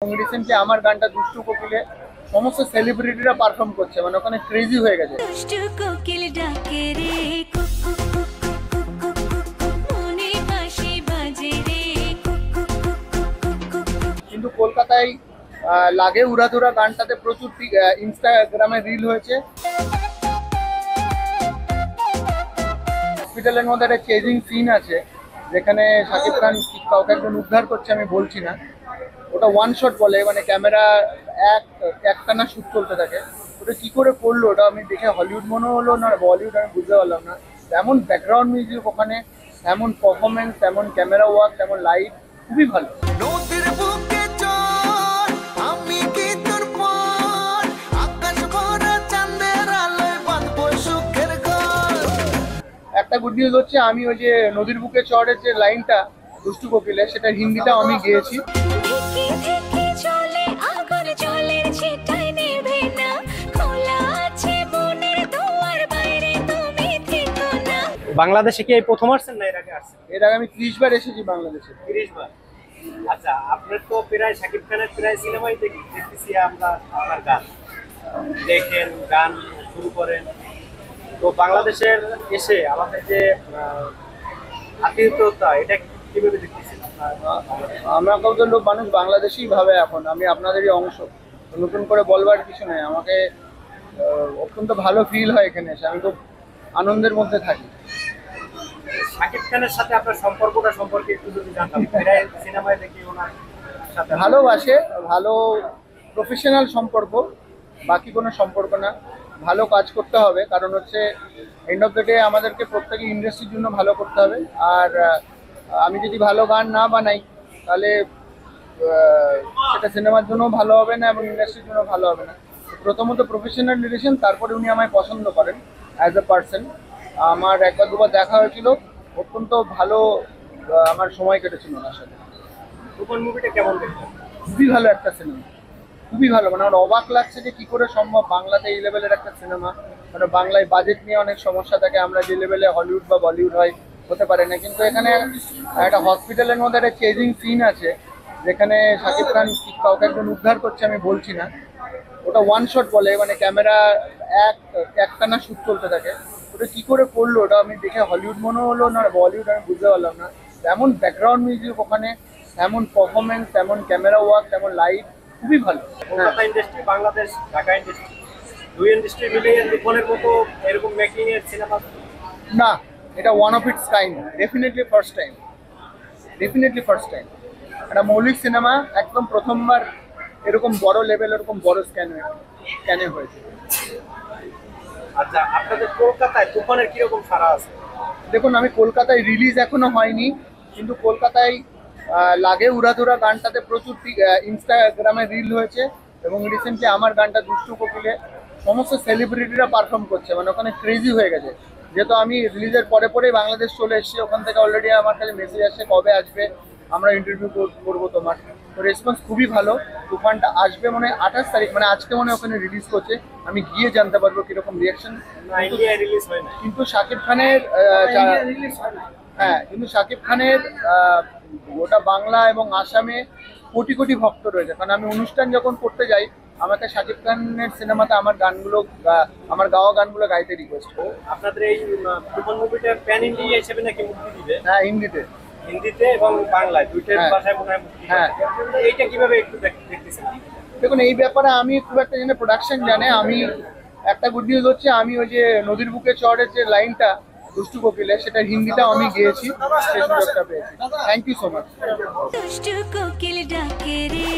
Recently আমার গানটা দুষ্টু কোকিলে সমস্ত সেলিব্রিটিরা পারফর্ম করছে, মানে ওখানে ক্রেজি হয়ে গেছে। দুষ্টু কোকিল ডাকে রে কুকু কুকু কুকু কুকু মনে বাঁশি বাজে রে কুকু কুকু কুকু। কিন্তু কলকাতায় লাগে উড়াধুরা গানটাতে প্রচুর ইনস্টাগ্রামে রিল হয়েছে। হসপিটালের মধ্যে একটা চেজিং সিন আছে যেখানে শাকিব খান কাউকে একজন উদ্ধার করছে, আমি বলছি না, ওটা ওয়ান শট বলে, মানে ক্যামেরা একটানা শুট চলতে থাকে। ওটা কি করে করলো ওটা আমি দেখে হলিউড মনে হলো না বলিউড, আমি বুঝতে পারলাম না। এমন ব্যাকগ্রাউন্ড মিউজিক ওখানে, এমন পারফরমেন্স, এমন ক্যামেরা ওয়ার্ক, এমন লাইট, খুবই ভালো। একটা গুড নিউজ হচ্ছে, আমি ওই যে নদীর বুকে চড়ের যে লাইনটা দুষ্টু কোকিলে, সেটা হিন্দিটা আমি গেয়েছি। বাংলাদেশে কি এই প্রথম আসছেন না এর আগে আসছেন? এর আগে আমি 30 বার এসেছি বাংলাদেশে। 30 বার। আচ্ছা, আপনার তো প্রায় শাকিব খানের প্রায় সিনেমাই দেখতেছি আমরা, আপনার গান দেখেন, গান শুরু করেন। তো বাংলাদেশের এসে আমাদের যে আতিথ্যতা, এটা কিভাবে দেখতেছেন? আমরা কত লোক মানুষ বাংলাদেশি ভাবে এখন আমি আপনাদেরই অংশ, নতুন করে বলবার কিছু নেই। আমাকে অত্যন্ত ভালো ফিল হয় এখানে এসে, আমি খুব আনন্দের মধ্যে থাকি। শাকিব খানের সাথে আপনার সম্পর্কটা সম্পর্কে একটু যদি জানতাম। প্রায় সিনেমায় দেখি ওনার সাথে ভালোবাসে, ভালো প্রফেশনাল সম্পর্ক, বাকি কোনো সম্পর্ক না। ভালো কাজ করতে হবে, কারণ হচ্ছে এন্ড অফ দ্য ডে আমাদেরকে প্রত্যেকে ইন্ডাস্ট্রির জন্য ভালো করতে হবে। আর আমি যদি ভালো গান না বানাই তাহলে সেটা সিনেমার জন্য ভালো হবে না এবং ইন্ডাস্ট্রির জন্য ভালো হবে না। প্রথমত প্রফেশনাল রিলেশন, তারপরে উনি আমায় পছন্দ করেন অ্যাজ এ পার্সন। আমার একবার দুবার দেখা হয়েছিল, অত্যন্ত ভালো আমার সময় কেটেছিল ওনার সাথে। তুফান মুভিটা কেমন দেখলেন? খুবই ভালো একটা সিনেমা, খুবই ভালো। মানে আমার অবাক লাগছে যে কি করে সম্ভব বাংলাতে এই লেভেলের একটা সিনেমা। মানে বাংলায় বাজেট নিয়ে অনেক সমস্যা থাকে, আমরা যে লেভেলে হলিউড বা বলিউড হয় হতে পারে না, কিন্তু এখানে একটা হসপিটালের মধ্যে একটা চেজিং সিন আছে যেখানে শাকিব খান কাউকে একজন উদ্ধার করছে, আমি বলছি না, ওটা ওয়ান শট বলে, মানে ক্যামেরা একটানা শুট চলতে থাকে। ওটা কি করে করলো ওটা আমি দেখে হলিউড মনে হলো না বলিউড, আমি বুঝতে পারলাম না। এমন ব্যাকগ্রাউন্ড মিউজিক ওখানে, এমন পারফরমেন্স, এমন ক্যামেরা ওয়ার্ক, এমন লাইট, খুবই ভালো। কলকাতা ইন্ডাস্ট্রি, বাংলাদেশ, ঢাকা ইন্ডাস্ট্রি, দুই ইন্ডাস্ট্রি মিলিয়ে তুফানের মতো এরকম মেকিং এর সিনেমা না, এটা one of its kind, definitely first time, definitely first time. একটা মৌলিক সিনেমা, একদম প্রথমবার এরকম বড় লেভেল, এরকম বড় স্ক্যানে হয়েছে। আচ্ছা, আপনাদের কলকাতায় তুফানের কিরকম সাড়া আছে? দেখুন, আমি কলকাতায় রিলিজ এখনো হয়নি, কিন্তু কলকাতায় লাগে উড়াধুরা গানটাতে প্রচুর ইনস্টাগ্রামে রিল হয়েছে এবং রিসেন্টলি আমার গানটা দুষ্টু কোকিলে সমস্ত সেলিব্রিটিরা পারফর্ম করছে, মানে ওখানে ক্রেজি হয়ে গেছে। যেহেতু আমি রিলিজের পরে পরেই বাংলাদেশ চলে এসেছি, ওখান থেকে অলরেডি আমার কাছে মেসেজ আসছে কবে আসবে, আমরা ইন্টারভিউ করবো তোমার। তো রেসপন্স খুবই ভালো। তুফানটা আসবে মনে হয় 28 তারিখ, মানে আজকে মনে হয় ওখানে রিলিজ করছে। আমি গিয়ে জানতে পারবো কিরকম রিয়াকশন। ইন্ডিয়ায় রিলিজ হয় না, কিন্তু শাকিব খানের হ্যাঁ, কিন্তু শাকিব খানের গোটা বাংলা এবং আসামে কোটি কোটি ভক্ত রয়েছে। কারণ আমি অনুষ্ঠান যখন করতে যাই, আমাকে শাকিব খানের সিনেমাতে আমার গানগুলো, আমার গাওয়া গানগুলো গাইতে রিকোয়েস্ট করো। আপনাদের এই তুফান মুভিটা প্যান ইন্ডিয়া হিসেবে নাকি মুক্তি দিবে? হ্যাঁ, হিন্দিতে। হিন্দিতে এবং বাংলায় দুইটার ভাষায় মনে হয় মুক্তি। হ্যাঁ, এইটা কিভাবে একটু দেখতেছেন? দেখুন, এই ব্যাপারে আমি খুব একটা জানি প্রোডাকশন জানে। আমি একটা গুড নিউজ হচ্ছে, আমি ওই যে নদীর বুকে চড়ের যে লাইনটা দুষ্টু কোকিলে, সেটা হিন্দিটা আমি গেয়েছি, সেই সুযোগটা পেয়েছি। Thank you so much. দুষ্টু কোকিল ডাকে রে